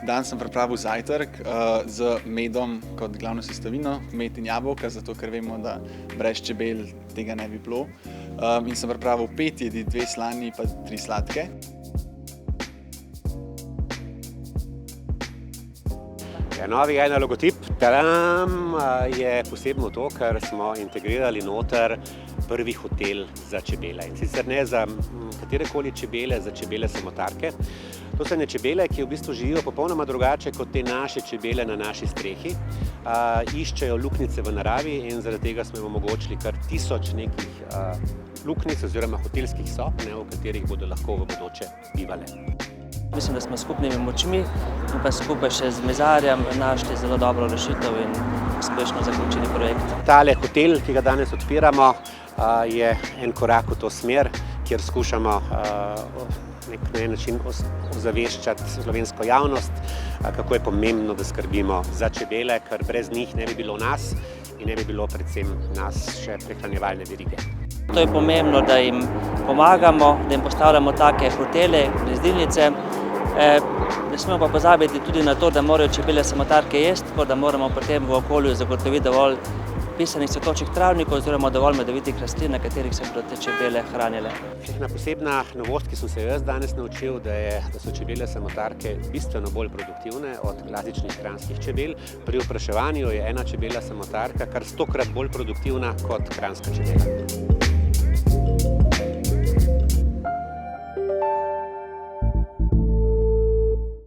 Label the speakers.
Speaker 1: Danes sem pripravil zajtrk z medom kot glavno sestavino, med in jabolka, zato ker vemo, da brez čebel tega ne bi bilo. In sem pripravil 5 jedi, 2 slani pa 3 sladke.
Speaker 2: Novi Jajna logotip tam je posebno to, ker smo integrirali noter prvi hotel za čebele. In sicer ne za katerekoli čebele, za čebele samotarke. To so ene čebele, ki v bistvu živijo popolnoma drugače kot te naše čebele na naši strehi. Iščejo luknjice v naravi in zaradi tega smo jim omogočili kar 1000 nekih luknjic oziroma hotelskih sob, v katerih bodo lahko v bodoče bivale.
Speaker 3: Mislim, da smo skupnimi močmi in pa skupaj še z mizarjem našli zelo dobro rešitev in uspešno zaključili projekt.
Speaker 2: Tale hotel, ki ga danes odpiramo, je en korak v to smer, kjer skušamo na en način ozaveščati slovensko javnost, kako je pomembno, da skrbimo za čebele, ker brez njih ne bi bilo nas in ne bi bilo predvsem nas še prehranjevalne verige.
Speaker 3: To je pomembno, da jim pomagamo, da jim postavljamo take hotele, gnezdilnice. Ne smemo pa pozabiti tudi na to, da morajo čebele samotarke jesti, tako da moramo potem v okolju zagotoviti dovolj pisanih cvetočih travnikov oziroma dovolj medovitih rastlin, na katerih se bodo te čebele hranile.
Speaker 2: Ena posebna novost, ki sem se jaz danes naučil, da so čebele samotarke bistveno bolj produktivne od klasičnih kranjskih čebel. Pri opraševanju je ena čebela samotarka kar 100-krat bolj produktivna kot kranjska čebela.